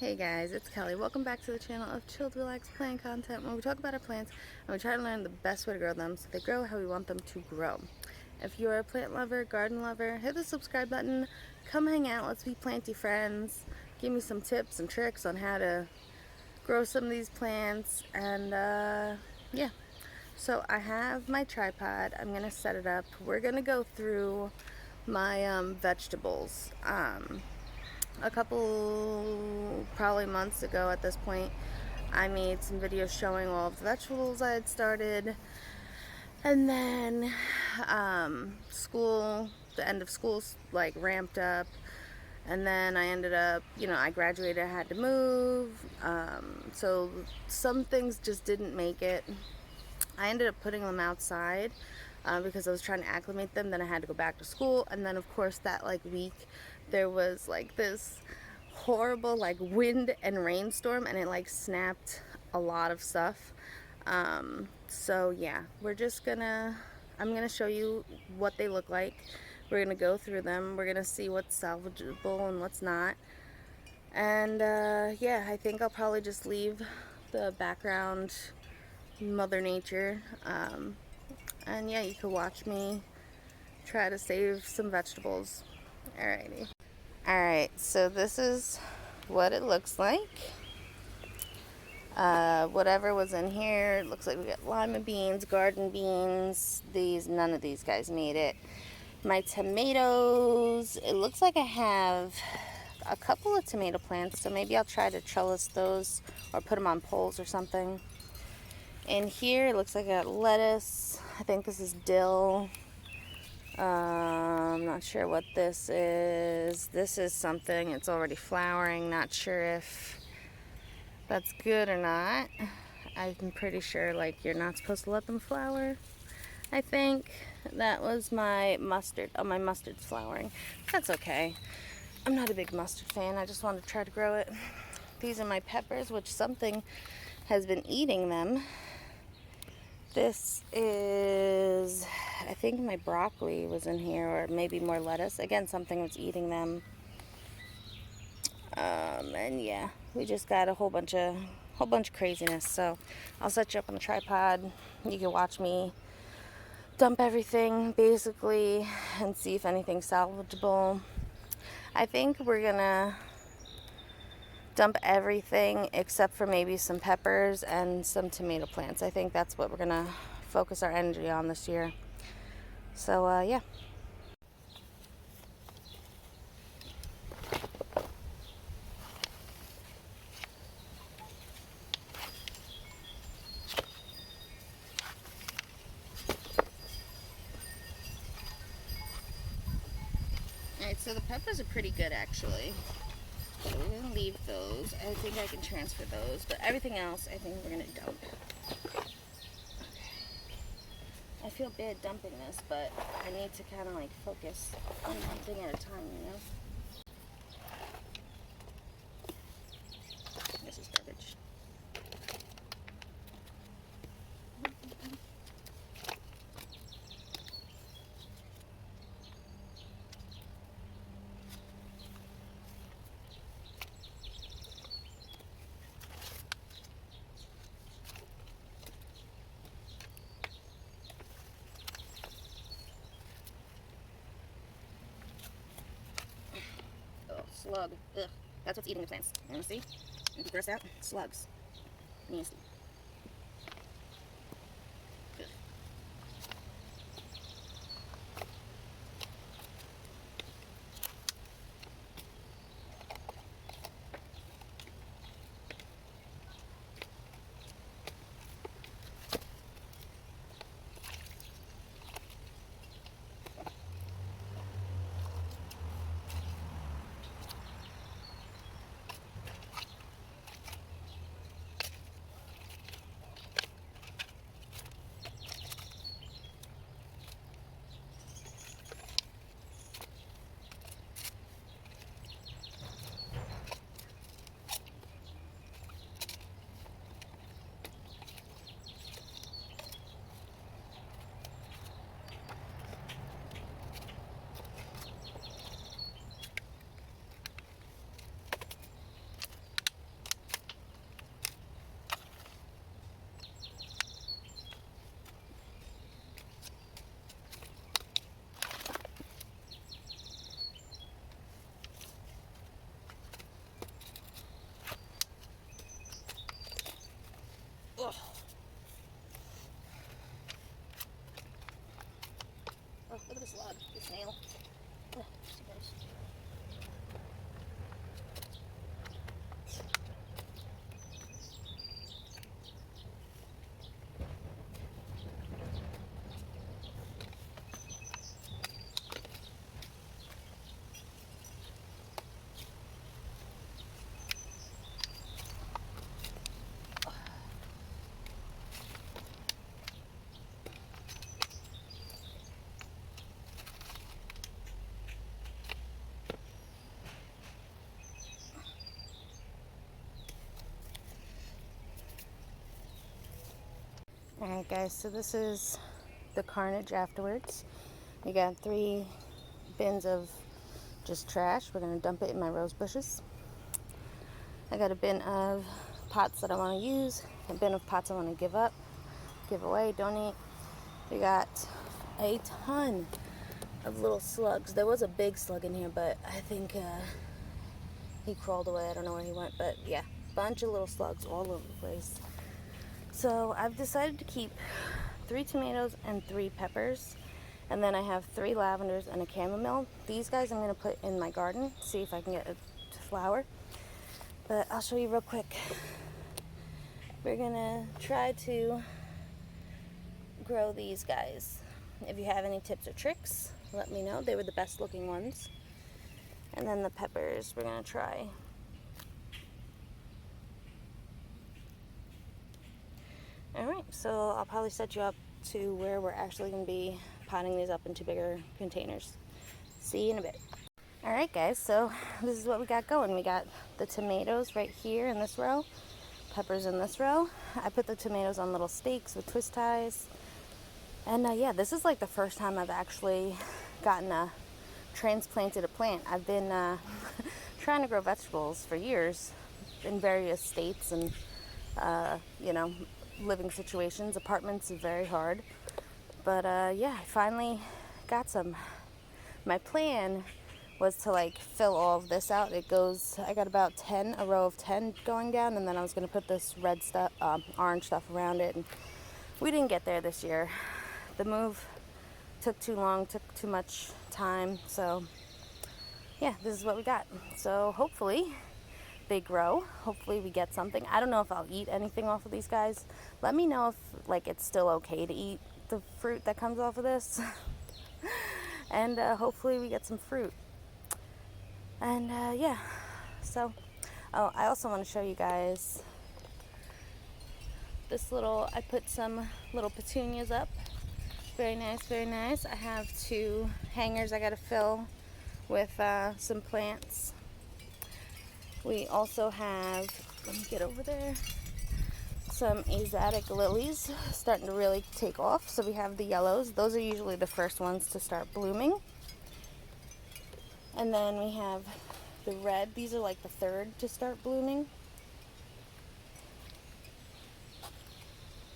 Hey guys, it's Kelly. Welcome back to the channel of Chilled Relax Plant Content, where we talk about our plants and we try to learn the best way to grow them so they grow how we want them to grow. If you're a plant lover, garden lover, hit the subscribe button, come hang out, let's be planty friends, give me some tips and tricks on how to grow some of these plants, and yeah. So I have my tripod, I'm going to set it up, we're going to go through my vegetables. A couple probably months ago at this point, I made some videos showing all of the vegetables I had started, and then the end of school like ramped up, and then I ended up, I graduated, I had to move, so some things just didn't make it. I ended up putting them outside because I was trying to acclimate them. Then I had to go back to school, and then of course that like week there was like this horrible like wind and rainstorm, and it like snapped a lot of stuff. So yeah, I'm gonna show you what they look like. We're gonna go through them. We're gonna see what's salvageable and what's not. And yeah, I think I'll probably just leave the background Mother Nature. And yeah, you can watch me try to save some vegetables. Alrighty. Alright, so this is what it looks like. Whatever was in here, it looks like we got lima beans, garden beans. None of these guys made it. My tomatoes, it looks like I have a couple of tomato plants, so maybe I'll try to trellis those or put them on poles or something. In here, it looks like I got lettuce. I think this is dill. I'm not sure what this is. This is something. It's already flowering. Not sure if that's good or not. I'm pretty sure like you're not supposed to let them flower. I think that was my mustard. Oh, my mustard's flowering. That's okay. I'm not a big mustard fan. I just want to try to grow it. These are my peppers, which something has been eating them. This is, I think my broccoli was in here, or maybe more lettuce. Again, something was eating them. And yeah, we just got a whole bunch of craziness. So I'll set you up on the tripod. You can watch me dump everything basically and see if anything's salvageable. I think we're gonna dump everything except for maybe some peppers and some tomato plants. I think that's what we're gonna focus our energy on this year. So yeah. Alright, so the peppers are pretty good actually. So we're gonna leave those. I think I can transfer those, but everything else I think we're gonna dump. I feel bad dumping this, but I need to kind of like focus on one thing at a time, you know? This is garbage. Oh, slug. Ugh. That's what's eating the plants. You want to see? And gross out? Slugs. Nasty. Ugh. Alright guys, so this is the carnage afterwards. We got 3 bins of just trash. We're going to dump it in my rose bushes. I got a bin of pots that I want to use, a bin of pots I want to give up, give away, donate. We got a ton of little slugs. There was a big slug in here, but I think he crawled away. I don't know where he went, but yeah, bunch of little slugs all over the place. So I've decided to keep 3 tomatoes and 3 peppers, and then I have 3 lavenders and a chamomile. These guys I'm going to put in my garden, see if I can get it to flower. But I'll show you real quick. We're going to try to grow these guys. If you have any tips or tricks, let me know. They were the best looking ones. And then the peppers we're going to try. Alright, so I'll probably set you up to where we're actually going to be potting these up into bigger containers. See you in a bit. Alright guys, so this is what we got going. We got the tomatoes right here in this row, peppers in this row. I put the tomatoes on little stakes with twist ties. And yeah, this is like the first time I've actually transplanted a plant. I've been trying to grow vegetables for years in various states and, you know, living situations. Apartments is very hard. But yeah, I finally got some. My plan was to like fill all of this out. It goes, I got about 10, a row of 10 going down, and then I was going to put this red stuff, orange stuff around it. And we didn't get there this year. The move took too long, took too much time. So yeah, this is what we got. So hopefully they grow. Hopefully we get something. I don't know if I'll eat anything off of these guys. Let me know if like it's still okay to eat the fruit that comes off of this. And hopefully we get some fruit. And yeah, so I also want to show you guys this little, I put some little petunias up. Very nice, very nice. I have 2 hangers I got to fill with some plants. We also have, let me get over there, some Asiatic lilies starting to really take off. So we have the yellows. Those are usually the first ones to start blooming. And then we have the red. These are like the third to start blooming.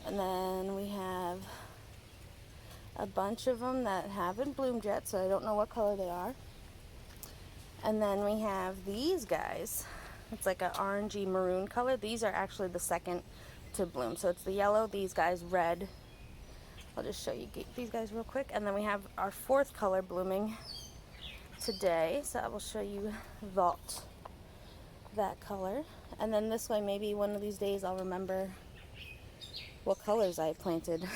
And then we have a bunch of them that haven't bloomed yet, so I don't know what color they are. And then we have these guys. It's like an orangey maroon color. These are actually the second to bloom. So it's the yellow, these guys red. I'll just show you these guys real quick. And then we have our 4th color blooming today. So I will show you that color. And then this way, maybe one of these days I'll remember what colors I planted.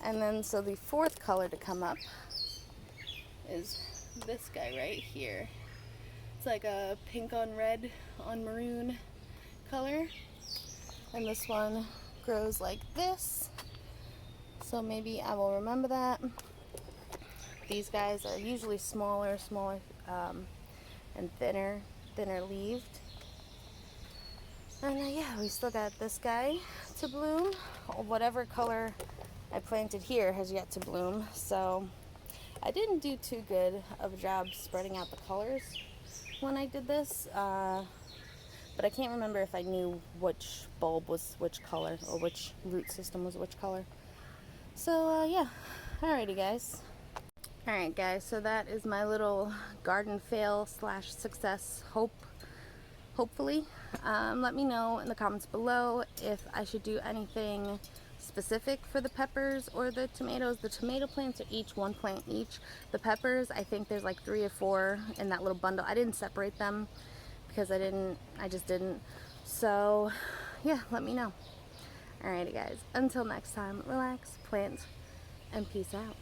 And then so the 4th color to come up is this guy right here. It's like a pink on red on maroon color. And this one grows like this. So maybe I will remember that. These guys are usually smaller, and thinner leaved. And yeah, we still got this guy to bloom. Whatever color I planted here has yet to bloom. So I didn't do too good of a job spreading out the colors when I did this. But I can't remember if I knew which bulb was which color or which root system was which color. So yeah, alrighty guys. Alright guys, so that is my little garden fail / success hopefully. Let me know in the comments below if I should do anything specific for the peppers or the tomatoes. The tomato plants are each 1 plant each. The peppers, I think there's like 3 or 4 in that little bundle. I didn't separate them because I just didn't. So yeah, let me know. Alrighty guys, until next time, relax, plant, and peace out.